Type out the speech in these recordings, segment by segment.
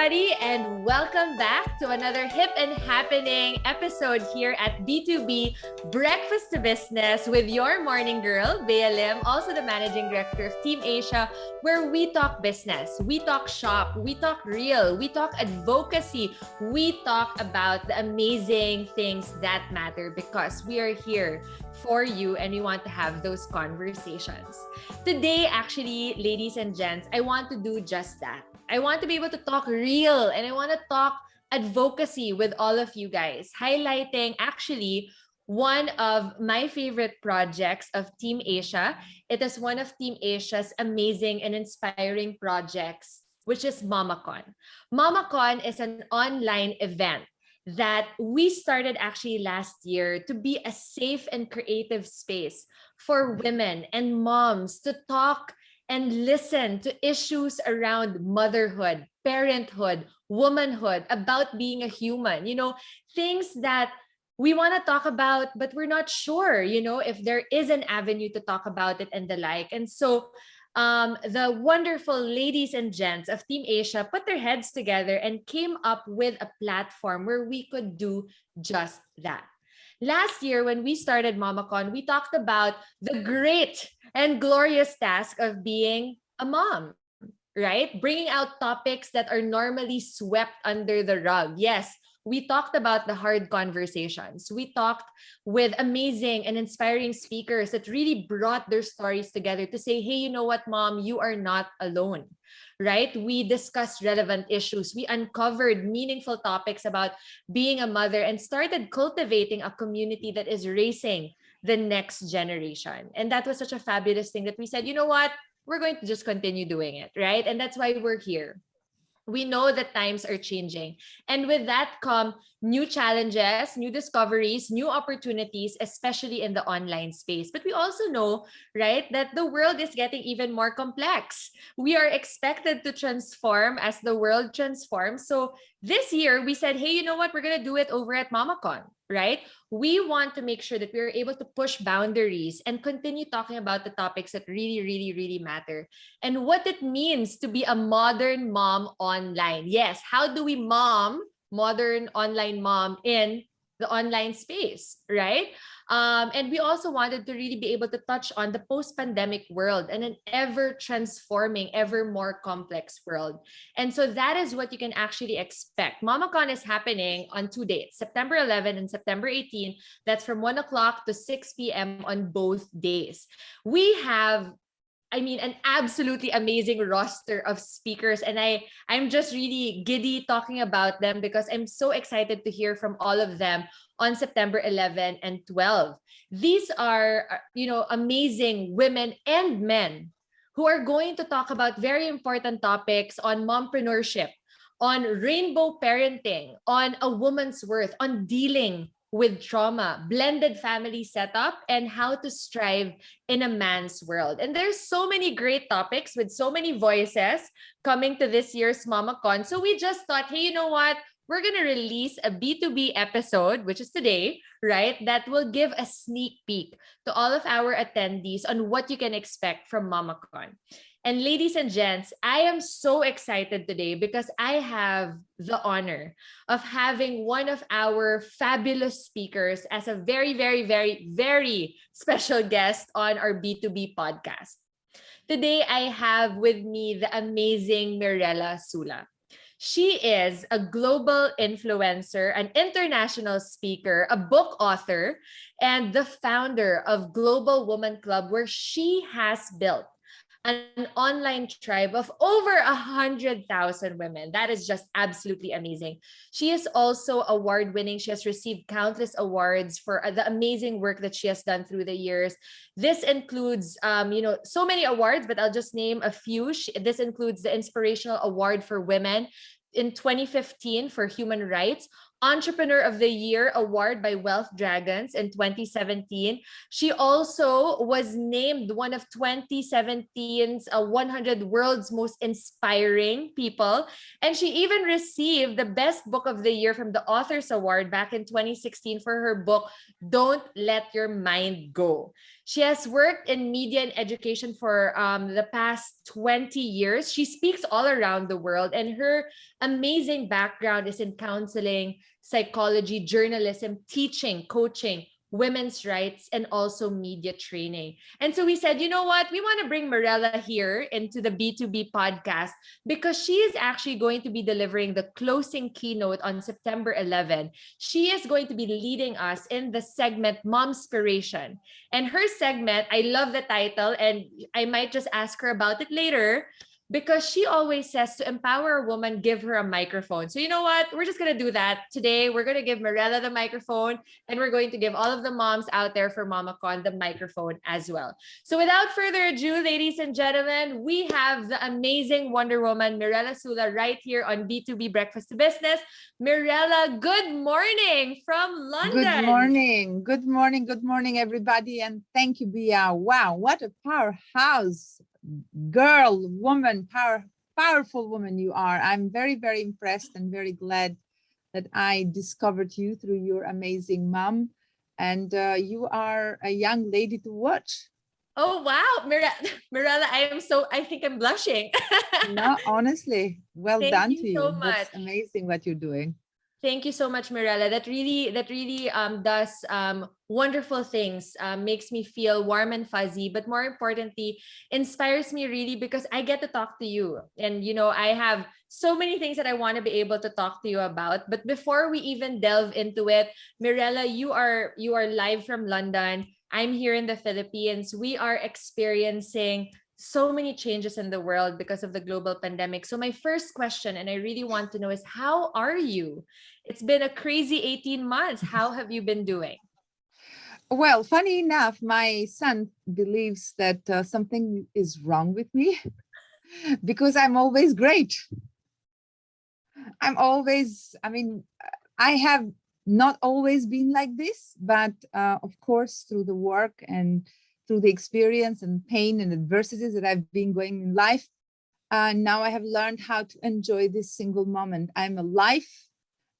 everybody, and welcome back to another hip and happening episode here at B2B Breakfast to Business with your morning girl, Bea Lim, also the managing director of Team Asia, where we talk business, we talk shop, we talk real, we talk advocacy, we talk about the amazing things that matter because we are here for you and we want to have those conversations. Today, actually, ladies and gents, I want to do just that. I want to be able to talk real and I want to talk advocacy with all of you guys, highlighting actually one of my favorite projects of Team Asia. It is one of Team Asia's amazing and inspiring projects, which is Mamacon. Mamacon is an online event that we started actually last year to be a safe and creative space for women and moms to talk and listen to issues around motherhood, parenthood, womanhood, about being a human, things that we want to talk about, but we're not sure, if there is an avenue to talk about it and the like. And so the wonderful ladies and gents of Team Asia put their heads together and came up with a platform where we could do just that. Last year, when we started Mamacon, we talked about the great and glorious task of being a mom, right? Bringing out topics that are normally swept under the rug. Yes, we talked about the hard conversations. We talked with amazing and inspiring speakers that really brought their stories together to say, hey, you know what, mom, you are not alone, right? We discussed relevant issues. We uncovered meaningful topics about being a mother and started cultivating a community that is raising the next generation. And that was such a fabulous thing that we said, you know what, we're going to just continue doing it, right? And that's why we're here. We know that times are changing. And with that come new challenges, new discoveries, new opportunities, especially in the online space. But we also know, right, that the world is getting even more complex. We are expected to transform as the world transforms. So this year we said, hey, you know what? We're going to do it over at Mamacon, right? We want to make sure that we're able to push boundaries and continue talking about the topics that really, really, really matter and what it means to be a modern mom online. Yes, how do we modern online mom in the online space, right? And we also wanted to really be able to touch on the post-pandemic world and an ever-transforming, ever more complex world. And so that is what you can actually expect. Mamacon is happening on 2 dates, September 11 and September 18. That's from 1 o'clock to 6 p.m. on both days. We have an absolutely amazing roster of speakers. And I'm just really giddy talking about them because I'm so excited to hear from all of them on September 11 and 12. These are, amazing women and men who are going to talk about very important topics on mompreneurship, on rainbow parenting, on a woman's worth, on dealing with trauma, blended family setup, and how to strive in a man's world. And there's so many great topics with so many voices coming to this year's MamaCon. So we just thought, hey, you know what? We're going to release a B2B episode, which is today, right? That will give a sneak peek to all of our attendees on what you can expect from MamaCon. And ladies and gents, I am so excited today because I have the honor of having one of our fabulous speakers as a very, very, very, very special guest on our B2B podcast. Today, I have with me the amazing Mirela Sula. She is a global influencer, an international speaker, a book author, and the founder of Global Woman Club, where she has built an online tribe of over 100,000 women. That is just absolutely amazing. She is also award-winning. She has received countless awards for the amazing work that she has done through the years. This includes, so many awards, but I'll just name a few. This includes the Inspirational Award for Women in 2015 for human rights, Entrepreneur of the Year award by Wealth Dragons in 2017. She also was named one of 2017's 100 World's Most Inspiring People. And she even received the Best Book of the Year from the Authors Award back in 2016 for her book, Don't Let Your Mind Go. She has worked in media and education for the past 20 years. She speaks all around the world, and her amazing background is in counseling, psychology, journalism, teaching, coaching, women's rights, and also media training. And so we said, you know what? We want to bring Mirela here into the B2B podcast because she is actually going to be delivering the closing keynote on September 11. She is going to be leading us in the segment Momspiration. And her segment, I love the title, and I might just ask her about it later, because she always says to empower a woman, give her a microphone. So you know what? We're just going to do that. Today, we're going to give Mirela the microphone, and we're going to give all of the moms out there for Mamacon the microphone as well. So without further ado, ladies and gentlemen, we have the amazing Wonder Woman, Mirela Sula, right here on B2B Breakfast to Business. Mirela, good morning from London. Good morning. Good morning. Good morning, everybody. And thank you, Bia. Wow, what a powerhouse girl, woman, powerful woman you are. I'm very, very impressed and very glad that I discovered you through your amazing mom. And you are a young lady to watch. Oh, wow. Mirela, I think I'm blushing. No, honestly, well done to you. So much. That's amazing what you're doing. Thank you so much, Mirela. That really does wonderful things, makes me feel warm and fuzzy, but more importantly, inspires me really because I get to talk to you. And, you know, I have so many things that I want to be able to talk to you about. But before we even delve into it, Mirela, you are live from London. I'm here in the Philippines. We are experiencing so many changes in the world because of the global pandemic. So my first question, and I really want to know, is how are you? It's been a crazy 18 months. How have you been doing? Well, funny enough, my son believes that something is wrong with me because I'm always great. I have not always been like this, but of course, through the work and through the experience and pain and adversities that I've been going in life, now I have learned how to enjoy this single moment. I'm alive.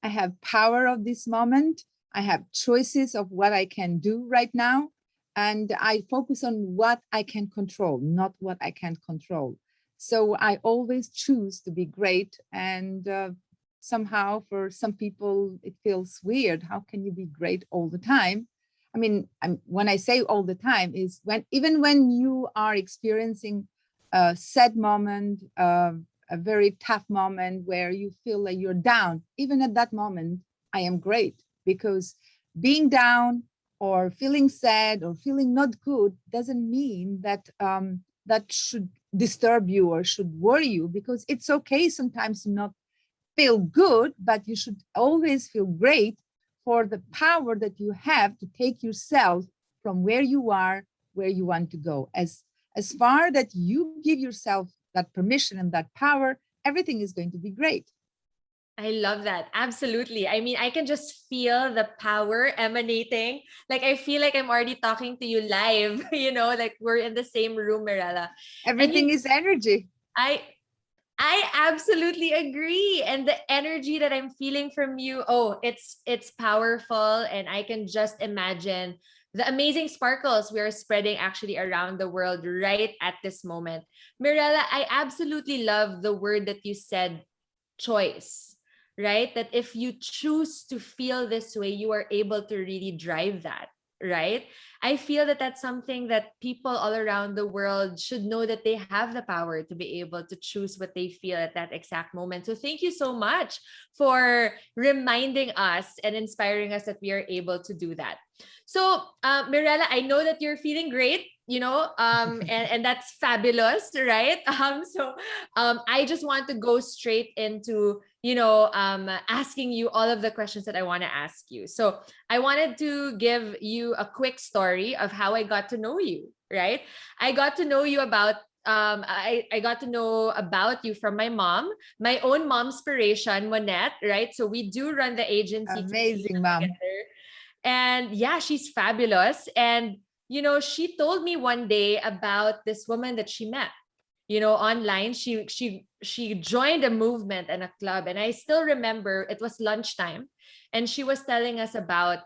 I have power of this moment. I have choices of what I can do right now. And I focus on what I can control, not what I can't control. So I always choose to be great. And somehow for some people, it feels weird. How can you be great all the time? I mean, when I say all the time is even when you are experiencing a sad moment, a very tough moment where you feel like you're down, even at that moment, I am great, because being down or feeling sad or feeling not good doesn't mean that that should disturb you or should worry you, because it's okay sometimes to not feel good, but you should always feel great for the power that you have to take yourself from where you are, where you want to go. As far that you give yourself that permission and that power, everything is going to be great. I love that. Absolutely. I mean, I can just feel the power emanating. Like, I feel like I'm already talking to you live, you know, like we're in the same room, Mirela. Everything is energy. I absolutely agree. And the energy that I'm feeling from you, it's powerful. And I can just imagine the amazing sparkles we are spreading actually around the world right at this moment. Mirela, I absolutely love the word that you said, choice, right? That if you choose to feel this way, you are able to really drive that. Right? I feel that that's something that people all around the world should know, that they have the power to be able to choose what they feel at that exact moment. So thank you so much for reminding us and inspiring us that we are able to do that. So, Mirela, I know that you're feeling great, you know, and that's fabulous, right? I just want to go straight into, you know, asking you all of the questions that I want to ask you. So I wanted to give you a quick story of how I got to know you, right? I got to know you about I got to know about you from my mom, my own momspiration, Monette, right? So we do run the agency Amazing, mom. together. And yeah, she's fabulous. And, she told me one day about this woman that she met, online. She joined a movement and a club. And I still remember it was lunchtime. And she was telling us about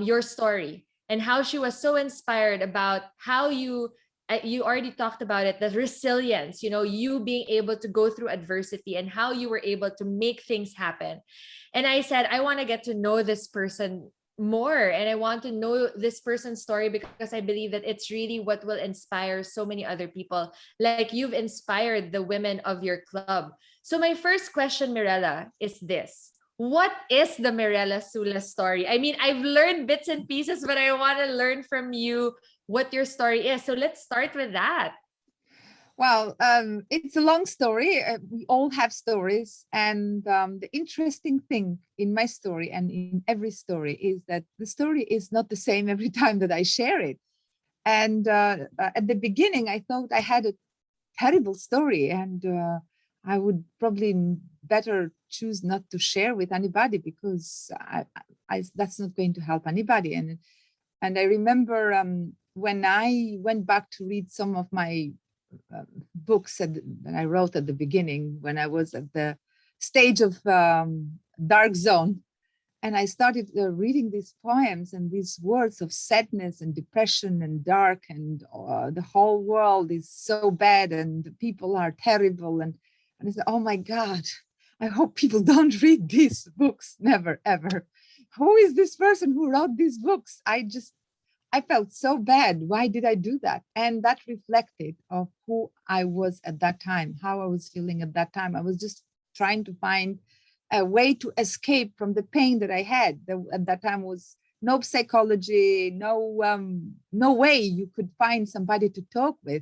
your story and how she was so inspired about how you already talked about it, the resilience, you being able to go through adversity and how you were able to make things happen. And I said, I want to get to know this person more, and I want to know this person's story because I believe that it's really what will inspire so many other people, like you've inspired the women of your club. So my first question, Mirela, is this: what is the Mirela Sula story? I mean, I've learned bits and pieces, but I want to learn from you what your story is. So let's start with that. Well, it's a long story. We all have stories. And the interesting thing in my story and in every story is that the story is not the same every time that I share it. And at the beginning, I thought I had a terrible story, and I would probably better choose not to share with anybody, because that's not going to help anybody. And I remember when I went back to read some of my books that I wrote at the beginning, when I was at the stage of dark zone, and I started reading these poems and these words of sadness and depression and dark, and the whole world is so bad and the people are terrible. And I said, oh my God, I hope people don't read these books, never, ever. Who is this person who wrote these books? I felt so bad. Why did I do that? And that reflected of who I was at that time, how I was feeling at that time. I was just trying to find a way to escape from the pain that I had. At that time was no psychology, no way you could find somebody to talk with.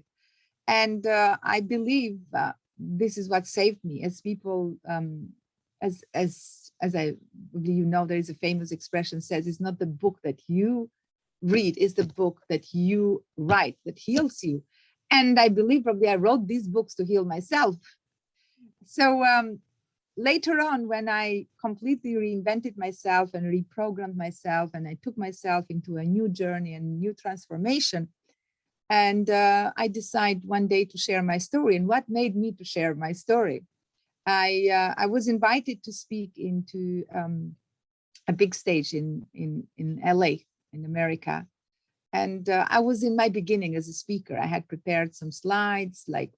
And I believe this is what saved me. As people, as I, there is a famous expression says, it's not the book that you read, is the book that you write that heals you. And I believe probably I wrote these books to heal myself. So later on, when I completely reinvented myself and reprogrammed myself, and I took myself into a new journey and new transformation, and I decided one day to share my story. And what made me to share my story? I was invited to speak into a big stage in LA, in America. And I was in my beginning as a speaker. I had prepared some slides like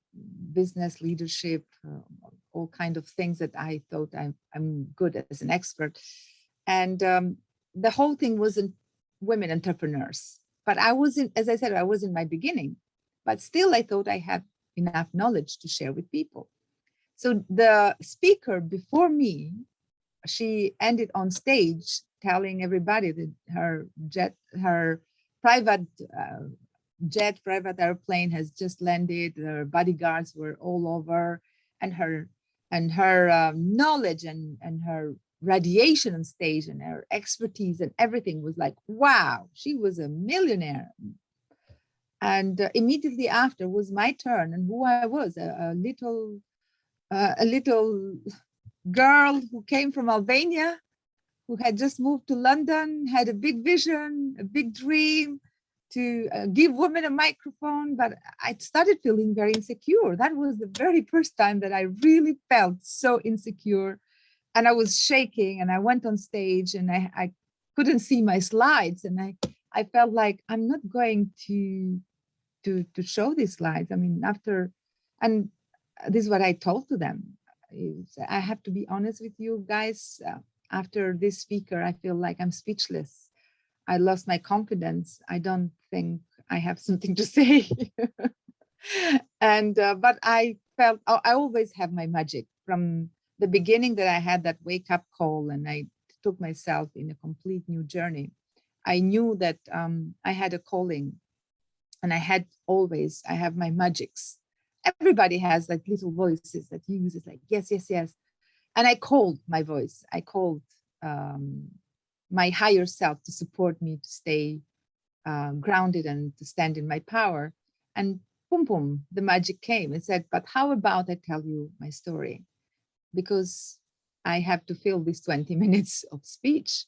business leadership, all kind of things that I thought I'm good as an expert. And the whole thing wasn't women entrepreneurs. But I wasn't, as I said, I was in my beginning. But still, I thought I had enough knowledge to share with people. So the speaker before me, she ended on stage telling everybody that her private private airplane has just landed. Her bodyguards were all over, and her knowledge and her radiation on stage and her expertise and everything was like, wow, she was a millionaire. And immediately after was my turn, and who I was, a little girl who came from Albania, who had just moved to London, had a big vision, a big dream to give women a microphone. But I started feeling very insecure. That was the very first time that I really felt so insecure. And I was shaking, and I went on stage, and I couldn't see my slides. And I felt like I'm not going to show these slides. I mean, and this is what I told to them. I have to be honest with you guys. After this speaker, I feel like I'm speechless. I lost my confidence. I don't think I have something to say. And but I felt I always have my magic. From the beginning that I had that wake up call, and I took myself in a complete new journey. I knew that I had a calling, and I have my magics. Everybody has like little voices that you use. It's like, yes, yes, yes. And I called my voice. I called my higher self to support me to stay grounded and to stand in my power. And boom, boom, the magic came. It said, but how about I tell you my story? Because I have to fill these 20 minutes of speech.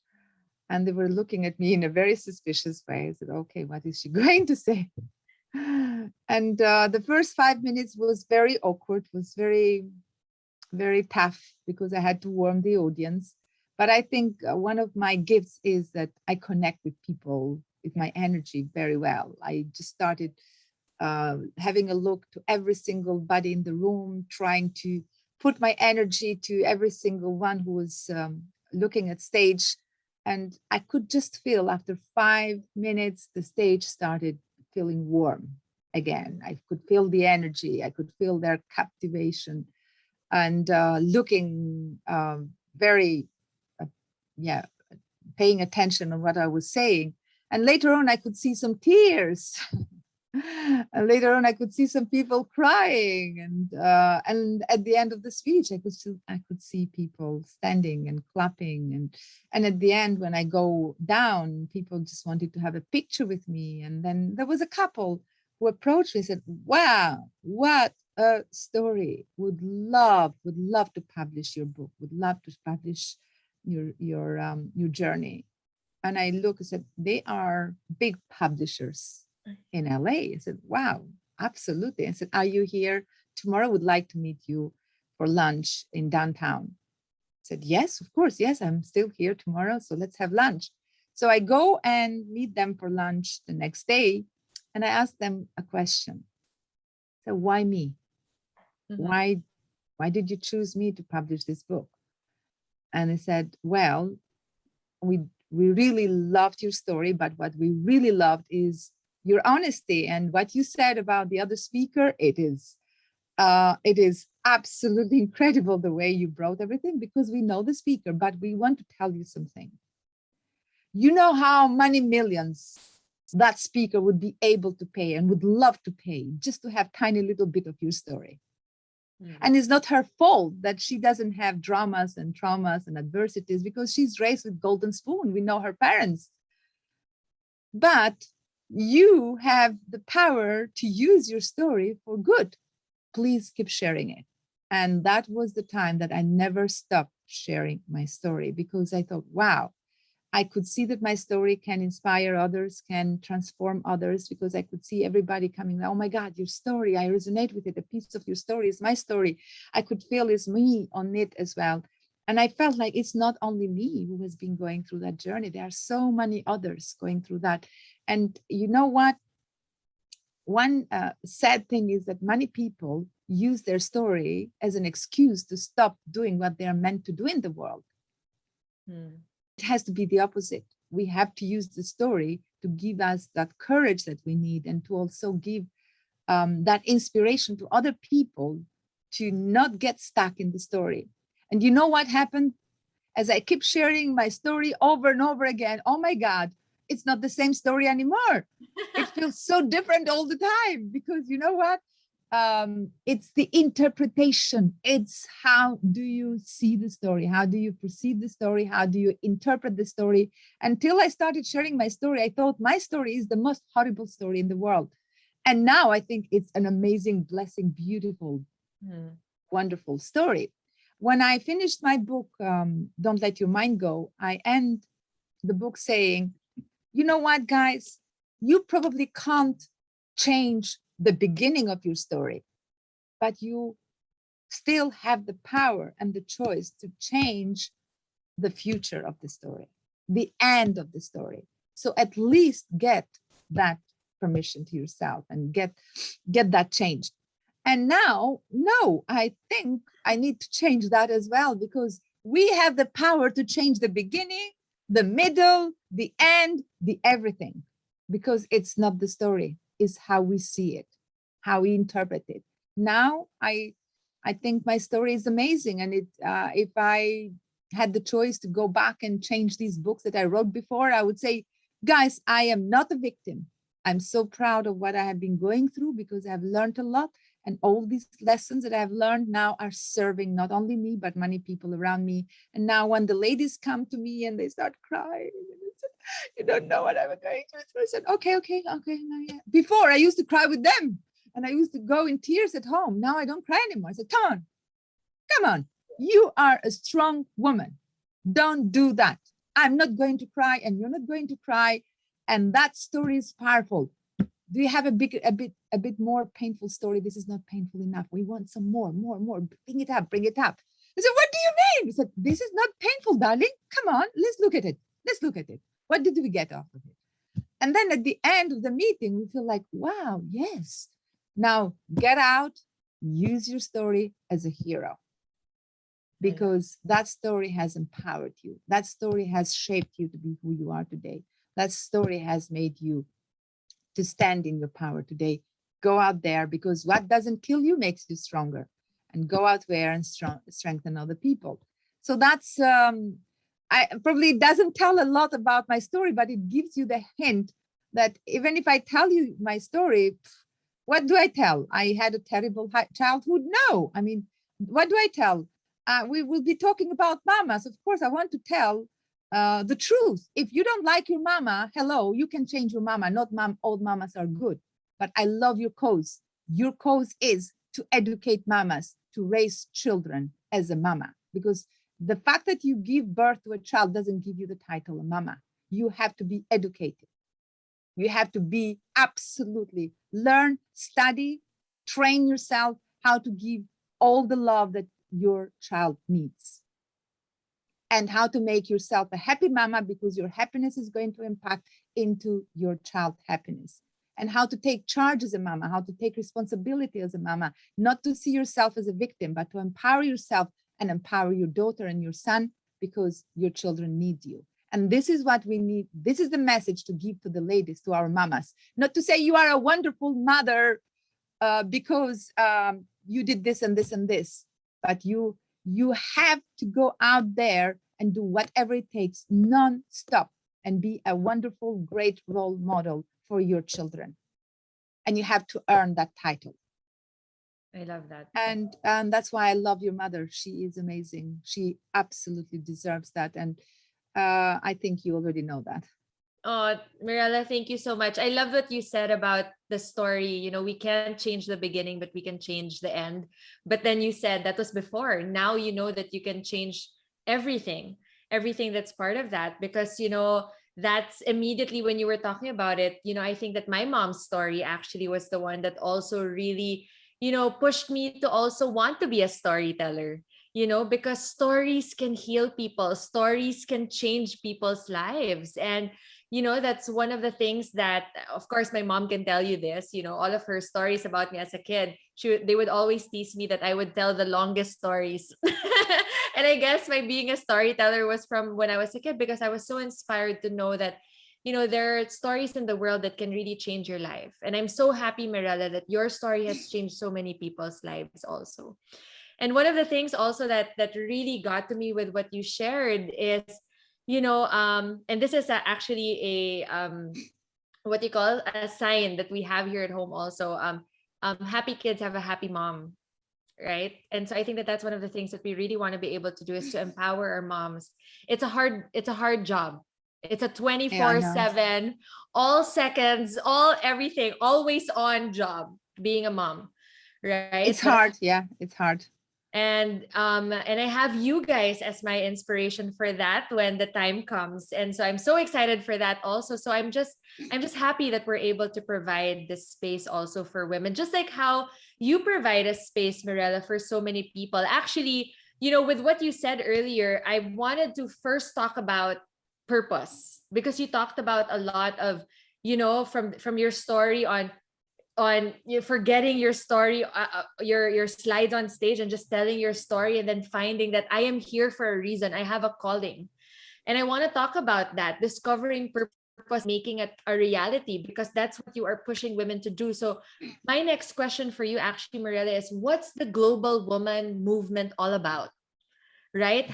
And they were looking at me in a very suspicious way. I said, okay, what is she going to say? And the first 5 minutes was very awkward, was very, very tough because I had to warm the audience. But I think one of my gifts is that I connect with people with my energy very well. I just started having a look to every single body in the room, trying to put my energy to every single one who was looking at stage. And I could just feel after 5 minutes, the stage started feeling warm again. I could feel the energy. I could feel their captivation and looking very, yeah, paying attention on what I was saying. And later on, I could see some tears. And later on, I could see some people crying, and at the end of the speech, I could see people standing and clapping, and at the end, when I go down, people just wanted to have a picture with me. And then there was a couple who approached me and said, "Wow, what a story! Would love to publish your book. Would love to publish your journey." And I look and said, "They are big publishers in LA." I said, "Wow, absolutely." I said, "Are you here tomorrow? Would like to meet you for lunch in downtown." I said, "Yes, of course. Yes, I'm still here tomorrow. So let's have lunch." So I go and meet them for lunch the next day. And I asked them a question. So why me? Mm-hmm. Why did you choose me to publish this book? And they said, "Well, we really loved your story, but what we really loved is your honesty, and what you said about the other speaker. It is absolutely incredible the way you brought everything, because we know the speaker, but we want to tell you something. You know how many millions that speaker would be able to pay and would love to pay just to have tiny little bit of your story. And it's not her fault that she doesn't have dramas and traumas and adversities, because she's raised with golden spoon. We know her parents. But you have the power to use your story for good. Please keep sharing it." And that was the time that I never stopped sharing my story, because I thought, wow, I could see that my story can inspire others, can transform others, because I could see everybody coming, "Oh my God, your story, I resonate with it. A piece of your story is my story. I could feel it's me on it as well." And I felt like it's not only me who has been going through that journey. There are so many others going through that. And you know what? One sad thing is that many people use their story as an excuse to stop doing what they are meant to do in the world. It has to be the opposite. We have to use the story to give us that courage that we need, and to also give that inspiration to other people to not get stuck in the story. And you know what happened? As I keep sharing my story over and over again, oh my God, it's not the same story anymore. It feels so different all the time, because you know what? It's the interpretation. It's how do you see the story? How do you perceive the story? How do you interpret the story? Until I started sharing my story, I thought my story is the most horrible story in the world. And now I think it's an amazing, blessing, beautiful, wonderful story. When I finished my book, Don't Let Your Mind Go, I end the book saying, you know what, guys? You probably can't change the beginning of your story, but you still have the power and the choice to change the future of the story, the end of the story. So at least get that permission to yourself and get that changed. And now, no, I think I need to change that as well, because we have the power to change the beginning, the middle, the end, the everything, because it's not the story, it's how we see it, how we interpret it. Now, I think my story is amazing. And if I had the choice to go back and change these books that I wrote before, I would say, guys, I am not a victim. I'm so proud of what I have been going through, because I've learned a lot. And all these lessons that I've learned now are serving not only me, but many people around me. And now when the ladies come to me and they start crying, you don't know what I'm going through. I said, okay. No, yeah. Before I used to cry with them. And I used to go in tears at home. Now I don't cry anymore. I said, come on. You are a strong woman. Don't do that. I'm not going to cry and you're not going to cry. And that story is powerful. Do you have a bit more painful story? This is not painful enough. We want some more. Bring it up. I said, what do you mean? I said, this is not painful, darling. Come on, let's look at it. What did we get off of it? And then at the end of the meeting, we feel like, wow, yes. Now get out, use your story as a hero. Because that story has empowered you. That story has shaped you to be who you are today. That story has made you to stand in your power today. Go out there, because what doesn't kill you makes you stronger. And go out there and strengthen other people. So that's, I probably doesn't tell a lot about my story, but it gives you the hint that even if I tell you my story, what do I tell? I had a terrible childhood? No. I mean, what do I tell? We will be talking about mamas. Of course, I want to tell the truth. If you don't like your mama, hello, you can change your mama. Not old mamas are good, but I love your cause. Your cause is to educate mamas to raise children as a mama, because the fact that you give birth to a child doesn't give you the title of mama. You have to be educated. You have to be absolutely learn, study, train yourself how to give all the love that your child needs, and how to make yourself a happy mama, because your happiness is going to impact into your child's happiness, and how to take charge as a mama, how to take responsibility as a mama, not to see yourself as a victim, but to empower yourself and empower your daughter and your son, because your children need you. And this is what we need. This is the message to give to the ladies, to our mamas, not to say you are a wonderful mother because you did this and this and this, but you have to go out there and do whatever it takes non-stop and be a wonderful, great role model for your children. And you have to earn that title. I love that. And that's why I love your mother. She is amazing. She absolutely deserves that. And I think you already know that. Oh, Mirela, thank you so much. I love what you said about the story. You know, we can't change the beginning, but we can change the end. But then you said that was before. Now you know that you can change everything that's part of that. Because, you know, that's immediately when you were talking about it, you know, I think that my mom's story actually was the one that also really, you know, pushed me to also want to be a storyteller. You know, because stories can heal people, stories can change people's lives. And you know, that's one of the things that, of course, my mom can tell you this, you know, all of her stories about me as a kid, they would always tease me that I would tell the longest stories. And I guess my being a storyteller was from when I was a kid, because I was so inspired to know that, you know, there are stories in the world that can really change your life. And I'm so happy, Mirela, that your story has changed so many people's lives also. And one of the things also that really got to me with what you shared is, you know, and this is actually a what you call a sign that we have here at home also. Happy kids have a happy mom, right? And so I think that that's one of the things that we really want to be able to do, is to empower our moms. It's a hard job. It's a Yeah, I know. 24/7, all seconds, all everything, always on job, being a mom, right? It's hard. Yeah, it's hard. And I have you guys as my inspiration for that when the time comes. And so I'm so excited for that also. So I'm just happy that we're able to provide this space also for women, just like how you provide a space, Mirella, for so many people. Actually, you know, with what you said earlier, I wanted to first talk about purpose, because you talked about a lot of, you know, from your story on you forgetting your story, your slides on stage, and just telling your story, and then finding that I am here for a reason, I have a calling. And I want to talk about that, discovering purpose, making it a reality, because that's what you are pushing women to do. So my next question for you, actually, Mirella, is what's the global woman movement all about? Right?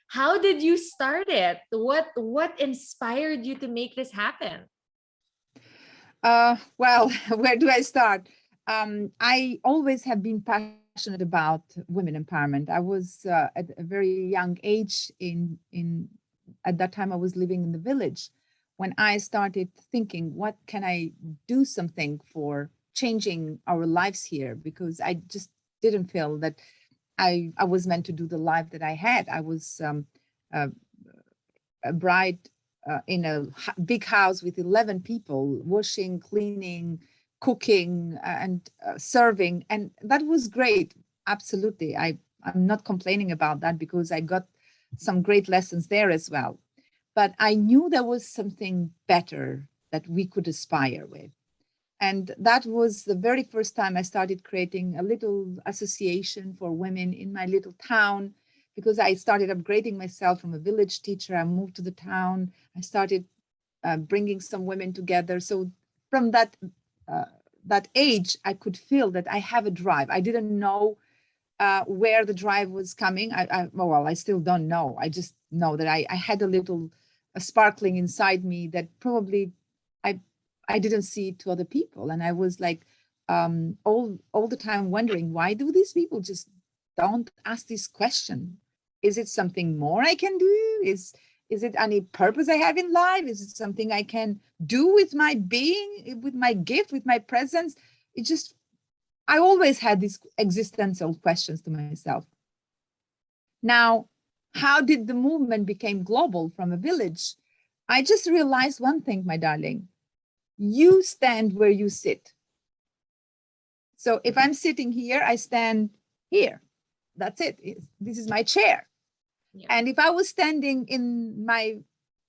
How did you start it? What inspired you to make this happen? Well, where do I start? I always have been passionate about women empowerment. I was at a very young age at that time I was living in the village when I started thinking, what can I do something for changing our lives here, because I just didn't feel that I was meant to do the life that I had. I was a, a bride in a big house with 11 people, washing, cleaning, cooking, and serving. And that was great. Absolutely. I'm not complaining about that, because I got some great lessons there as well. But I knew there was something better that we could aspire with. And that was the very first time I started creating a little association for women in my little town, because I started upgrading myself from a village teacher. I moved to the town. I started bringing some women together. So from that age, I could feel that I have a drive. I didn't know where the drive was coming. I still don't know. I just know that I had a sparkling inside me that probably I I didn't see it to other people. And I was like all the time wondering, why do these people just don't ask this question? Is it something more I can do? Is it any purpose I have in life? Is it something I can do with my being, with my gift, with my presence? It just, I always had these existential questions to myself. Now, how did the movement become global from a village? I just realized one thing, my darling. You stand where you sit. So if I'm sitting here, I stand here. That's it. This is my chair. Yeah. And if I was standing in my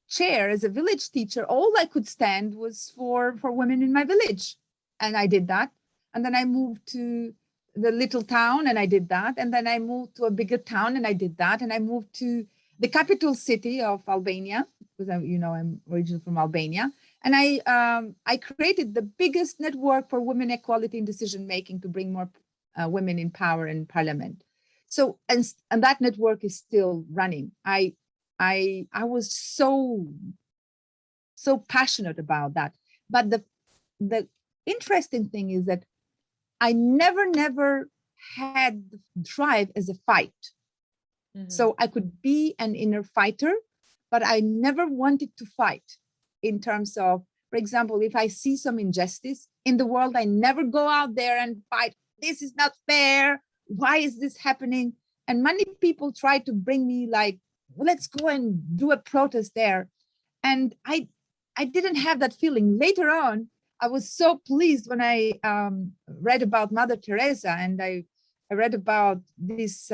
chair as a village teacher, all I could stand was for women in my village. And I did that. And then I moved to the little town and I did that. And then I moved to a bigger town and I did that. And I moved to the capital city of Albania, because I'm originally from Albania. And I created the biggest network for women equality in decision making to bring more women in power in parliament. So and that network is still running. I was so passionate about that. But the interesting thing is that I never had the drive as a fight. Mm-hmm. So I could be an inner fighter, but I never wanted to fight in terms of, for example, if I see some injustice in the world, I never go out there and fight. This is not fair. Why is this happening? And many people try to bring me like, let's go and do a protest there. And I didn't have that feeling. Later on, I was so pleased when I read about Mother Teresa, and I read about this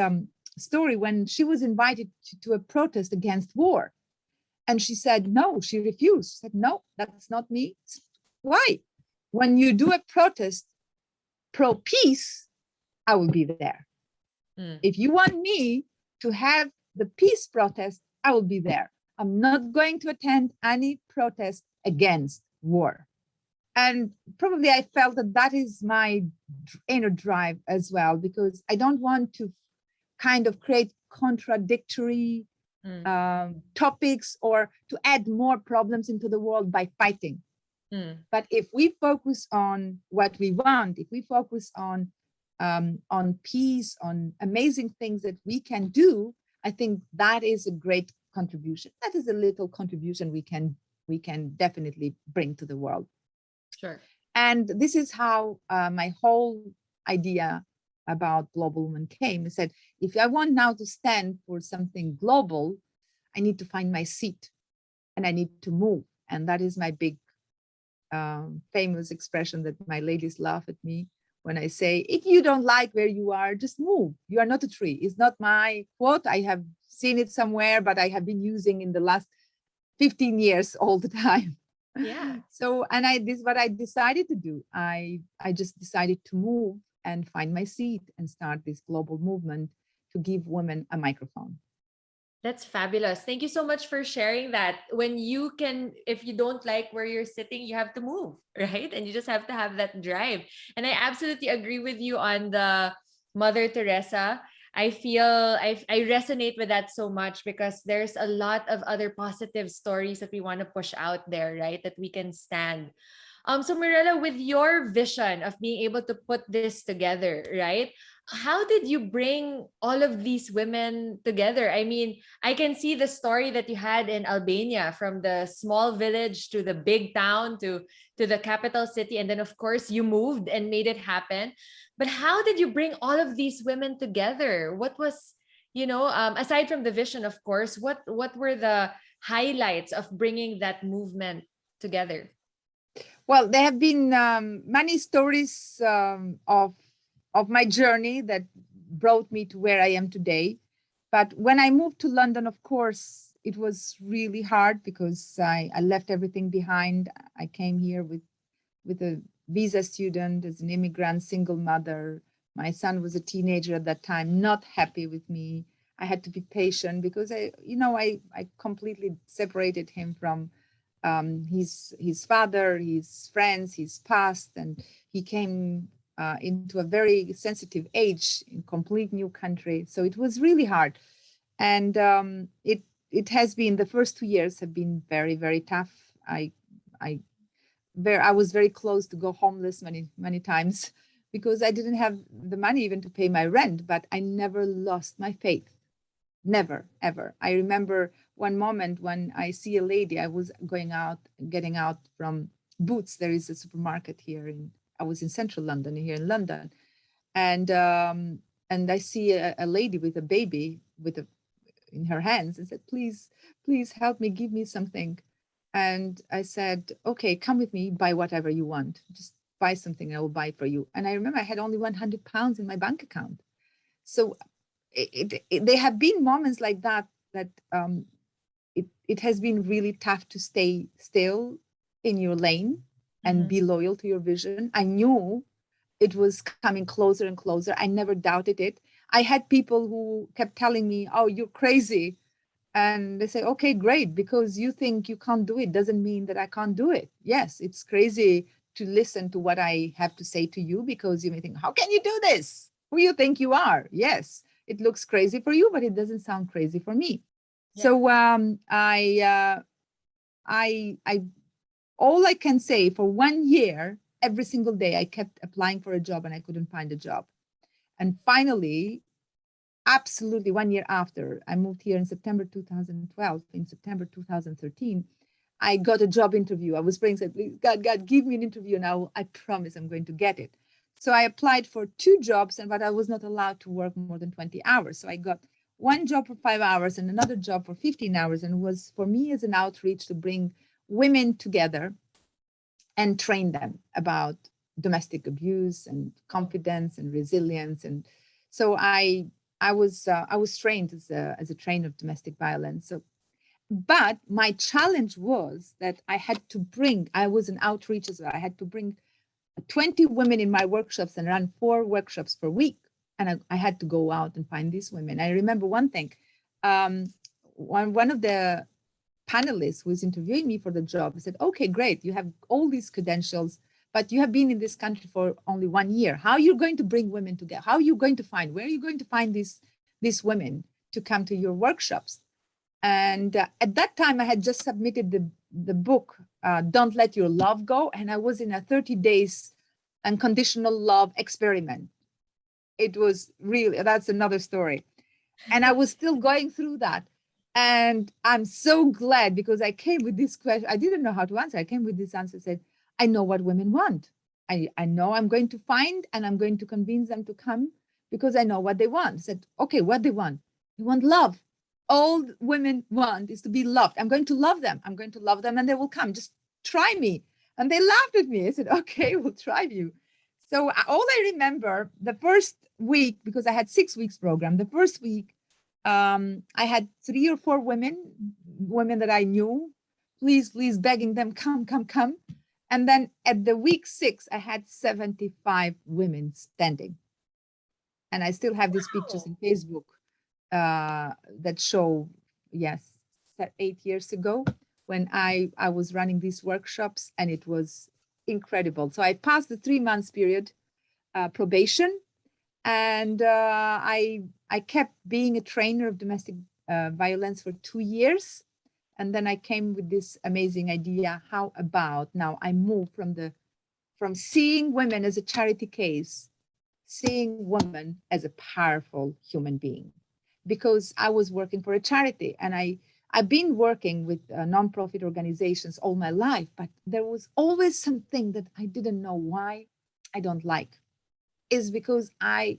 story when she was invited to a protest against war. And she said, no, she refused. She said, no, that's not me. Why? When you do a protest pro-peace, I will be there. If you want me to have the peace protest, I will be there. I'm not going to attend any protest against war. And probably I felt that is my inner drive as well, because I don't want to kind of create contradictory topics or to add more problems into the world by fighting. But if we focus on what we want, if we focus on peace, on amazing things that we can do, I think that is a great contribution. That is a little contribution we can definitely bring to the world. Sure. And this is how my whole idea about Global Women came. I said, if I want now to stand for something global, I need to find my seat and I need to move. And that is my big famous expression that my ladies laugh at me when I say, if you don't like where you are, just move. You are not a tree. It's not my quote. I have seen it somewhere, but I have been using in the last 15 years all the time. Yeah. So, and this is what I decided to do. I just decided to move and find my seat and start this global movement to give women a microphone. That's fabulous. Thank you so much for sharing that. When you can, if you don't like where you're sitting, you have to move, right? And you just have to have that drive. And I absolutely agree with you on the Mother Teresa. I feel I resonate with that so much, because there's a lot of other positive stories that we want to push out there, right? That we can stand. So Mirela, with your vision of being able to put this together, right? How did you bring all of these women together? I mean, I can see the story that you had in Albania, from the small village to the big town to to the capital city, and then of course you moved and made it happen. But how did you bring all of these women together? What was, aside from the vision, of course, what were the highlights of bringing that movement together? Well, there have been many stories of my journey that brought me to where I am today. But when I moved to London, of course, it was really hard because I left everything behind. I came here with a visa student, as an immigrant, single mother. My son was a teenager at that time, not happy with me. I had to be patient because I completely separated him from his father, his friends, his past, and he came into a very sensitive age in complete new country. So it was really hard, and it has been, the first 2 years have been very, very tough. I was very close to go homeless many times because I didn't have the money even to pay my rent, but I never lost my faith. Never, ever. I remember one moment when I see a lady, I was getting out from Boots. There is a supermarket here I was in central London, here in London. And I see a lady with a baby in her hands, and said, please help me, give me something. And I said, okay, come with me, buy whatever you want. Just buy something, I will buy for you. And I remember I had only £100 in my bank account. So there have been moments like that it has been really tough to stay still in your lane and be loyal to your vision. I knew it was coming closer and closer. I never doubted it. I had people who kept telling me, oh, you're crazy. And they say, okay, great, because you think you can't do it doesn't mean that I can't do it. Yes, it's crazy to listen to what I have to say to you, because you may think, how can you do this? Who you think you are? Yes, it looks crazy for you, but it doesn't sound crazy for me. Yeah. So I all I can say, for 1 year, every single day, I kept applying for a job and I couldn't find a job. And finally, absolutely 1 year after, I moved here in September 2012. In September 2013, I got a job interview. I was praying, said, please, God, give me an interview, and I promise I'm going to get it. So I applied for 2 jobs, but I was not allowed to work more than 20 hours. So I got one job for 5 hours and another job for 15 hours. And it was for me as an outreach to bring women together and train them about domestic abuse and confidence and resilience. And so I was trained as a trainer of domestic violence. So, but my challenge was that I was an outreach as well. I had to bring 20 women in my workshops and run 4 workshops per week. And I had to go out and find these women. I remember one thing, one of the panelists who was interviewing me for the job said, okay, great, you have all these credentials, but you have been in this country for only 1 year. How are you going to bring women together? How are you going to where are you going to find these women to come to your workshops? And at that time, I had just submitted the book, Don't Let Your Love Go. And I was in a 30 days unconditional love experiment. It was really, that's another story. And I was still going through that. And I'm so glad, because I came with this question. I didn't know how to answer. I came with this answer, said, I know what women want. I know I'm going to find, and I'm going to convince them to come, because I know what they want. I said, okay, what they want? They want love. All women want is to be loved. I'm going to love them. I'm going to love them, and they will come. Just try me. And they laughed at me. I said, okay, we'll try you. So all I remember, the first week, because I had 6 weeks program, the first week, I had 3 or 4 women that I knew, please begging them, come. And then at the week 6, I had 75 women standing. And I still have these pictures in Facebook that show, yes, 8 years ago, when I was running these workshops, and it was incredible. So I passed the 3 months period probation, and I kept being a trainer of domestic violence for 2 years. And then I came with this amazing idea. How about now I move from seeing women as a charity case, seeing women as a powerful human being, because I was working for a charity, and I I've been working with nonprofit organizations all my life, but there was always something that I didn't know why I don't like. Is because I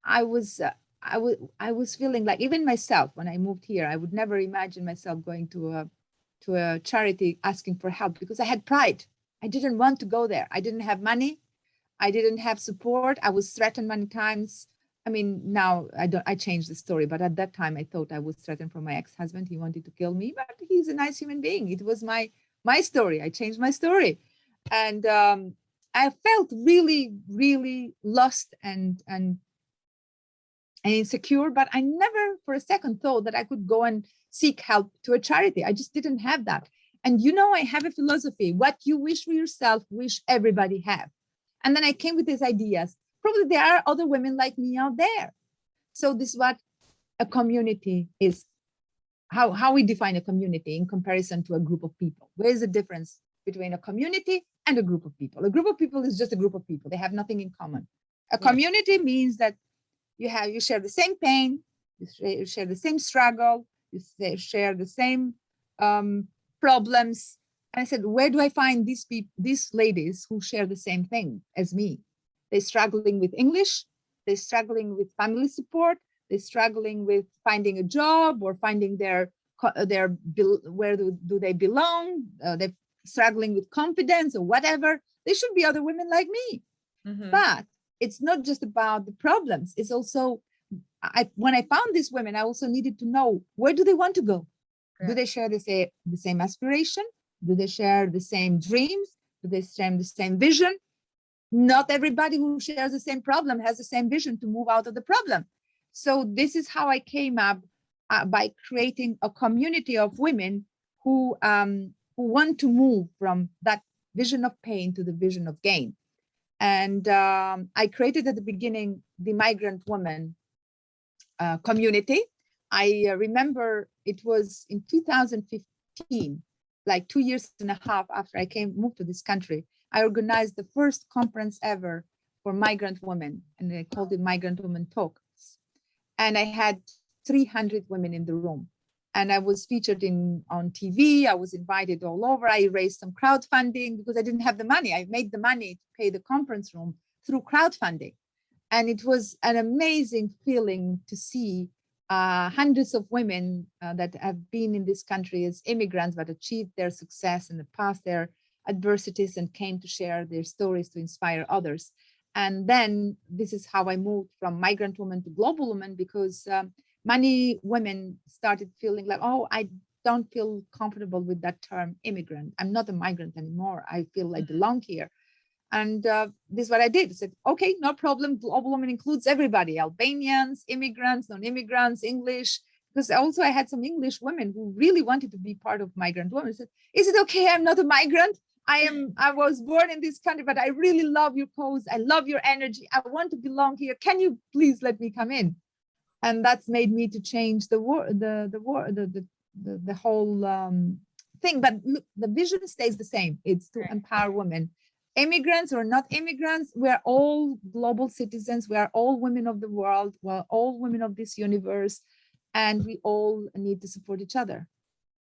was I was feeling like, even myself when I moved here, I would never imagine myself going to a charity asking for help, because I had pride. I didn't want to go there. I didn't have money. I didn't have support. I was threatened many times. I mean, now I changed the story, but at that time I thought I was threatened from my ex-husband. He wanted to kill me, but he's a nice human being. It was my story. I changed my story. And I felt really, really lost and insecure, but I never for a second thought that I could go and seek help to a charity. I just didn't have that. And I have a philosophy: what you wish for yourself, wish everybody have. And then I came with these ideas. Probably there are other women like me out there. So this is what a community is, how we define a community in comparison to a group of people. Where is the difference between a community and a group of people? A group of people is just a group of people. They have nothing in common. A community means that you share the same pain, you share the same struggle, you share the same problems. And I said, where do I find these ladies who share the same thing as me? They're struggling with English, they're struggling with family support, they're struggling with finding a job or finding their where do they belong? They're struggling with confidence or whatever. There should be other women like me. Mm-hmm. But it's not just about the problems. It's also, when I found these women, I also needed to know, where do they want to go? Correct. Do they share the same aspiration? Do they share the same dreams? Do they share the same vision? Not everybody who shares the same problem has the same vision to move out of the problem. So this is how I came up by creating a community of women who want to move from that vision of pain to the vision of gain. And I created at the beginning the migrant woman community. I remember it was in 2015, like 2.5 years after I moved to this country. I organized the first conference ever for migrant women, and they called it Migrant Women Talks. And I had 300 women in the room. And I was featured on TV. I was invited all over. I raised some crowdfunding because I didn't have the money. I made the money to pay the conference room through crowdfunding. And it was an amazing feeling to see hundreds of women that have been in this country as immigrants, but achieved their success and passed their adversities and came to share their stories to inspire others. And then this is how I moved from migrant woman to global woman, because many women started feeling like, oh, I don't feel comfortable with that term immigrant. I'm not a migrant anymore. I feel I belong here. And this is what I did. I said, okay, no problem. Global women includes everybody: Albanians, immigrants, non-immigrants, English. Because also I had some English women who really wanted to be part of migrant women. I said, is it okay? I'm not a migrant. I was born in this country, but I really love your cause. I love your energy. I want to belong here. Can you please let me come in? And that's made me to change the whole thing. But look, the vision stays the same. It's to empower women, immigrants or not immigrants. We're all global citizens. We are all women of the world. We're all women of this universe, and we all need to support each other.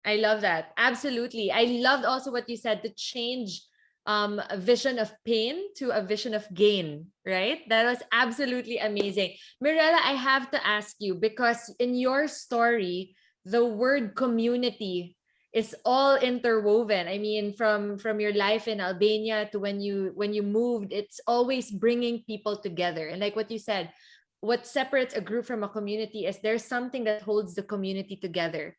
I love that. Absolutely. I loved also what you said, to change a vision of pain to a vision of gain, right? That was absolutely amazing. Mirela, I have to ask you, because in your story, the word community is all interwoven. I mean, from your life in Albania to when you moved, it's always bringing people together. And like what you said, what separates a group from a community is there's something that holds the community together.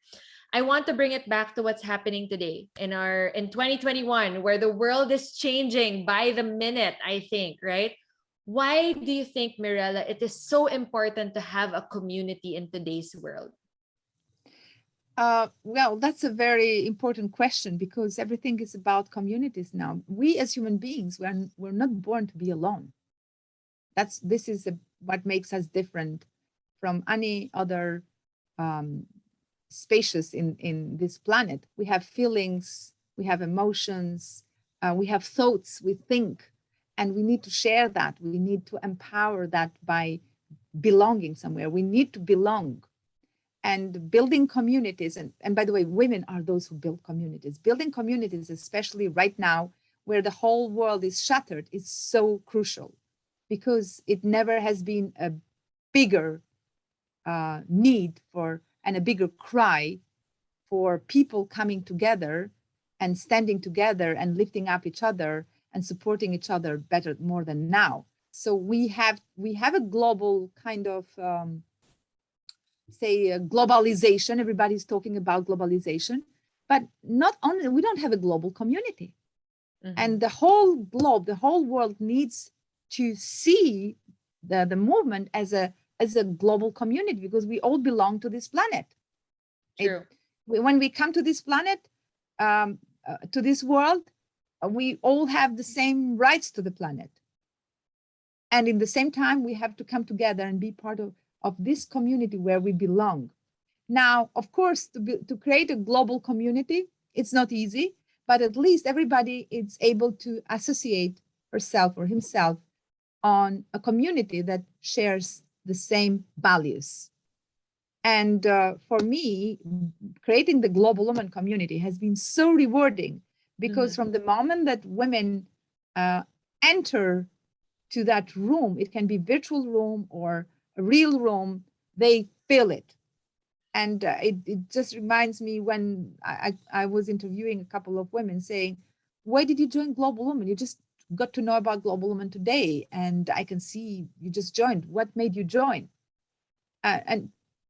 I want to bring it back to what's happening today in 2021, where the world is changing by the minute, I think, right? Why do you think, Mirela, it is so important to have a community in today's world? Well, that's a very important question, because everything is about communities now. We as human beings, we're not born to be alone. This is what makes us different from any other species in this planet. We have feelings, we have emotions, we have thoughts, we think, and we need to share that. We need to empower that by belonging somewhere. We need to belong. and building communities. And by the way, women are those who build communities. Building communities, especially right now, where the whole world is shattered, is so crucial, because it never has been a bigger need for, and a bigger cry for people coming together and standing together and lifting up each other and supporting each other better, more than now. So we have a global kind of globalization. Everybody's talking about globalization, but not only, we don't have a global community. And the whole globe, the whole world needs to see the movement as a global community, because we all belong to this planet. True. When we come to this planet, to this world, we all have the same rights to the planet. And in the same time, we have to come together and be part of this community where we belong. Now, of course, to create a global community, it's not easy, but at least everybody is able to associate herself or himself on a community that shares the same values. And for me, creating the global woman community has been so rewarding, because from the moment that women enter to that room, it can be virtual room or a real room, they feel it. And it just reminds me when I was interviewing a couple of women saying, why did you join Global Woman? You just got to know about Global Woman today, and I can see you just joined. What made you join? And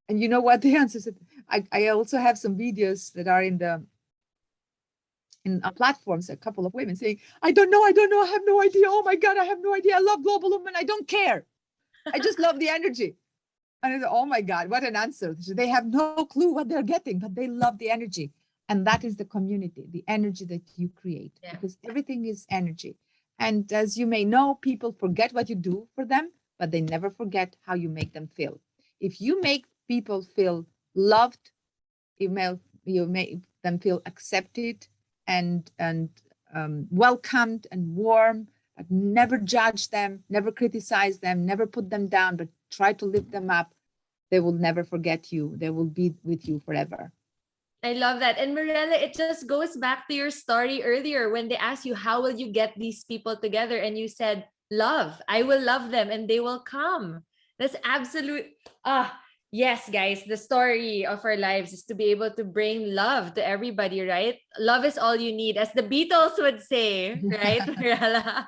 you know what the answer said? I also have some videos that are in platforms, a couple of women saying, I don't know, I have no idea. Oh my God, I have no idea. I love Global Woman. I don't care. I just love the energy. And I thought, oh my God, what an answer. They have no clue what they're getting, but they love the energy. And that is the community, the energy that you create, because everything is energy. And as you may know, people forget what you do for them, but they never forget how you make them feel. If you make people feel loved, you make them feel accepted and welcomed and warm, but never judge them, never criticize them, never put them down, but try to lift them up, they will never forget you. They will be with you forever. I love that. And Mirela, it just goes back to your story earlier when they asked you, how will you get these people together? And you said, love. I will love them and they will come. That's absolute. Yes, guys, the story of our lives is to be able to bring love to everybody, right? Love is all you need, as the Beatles would say, right, Mirela?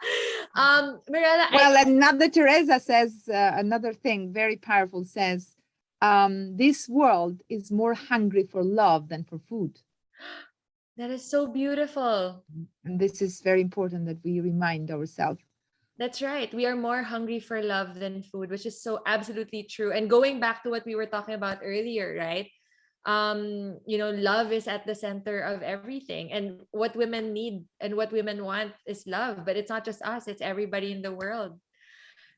Mirela, well, another Teresa says, another thing very powerful says, this world is more hungry for love than for food. That is so beautiful. And this is very important that we remind ourselves. That's right. We are more hungry for love than food, which is so absolutely true. And going back to what we were talking about earlier, right? Love is at the center of everything. And what women need and what women want is love. But it's not just us, it's everybody in the world.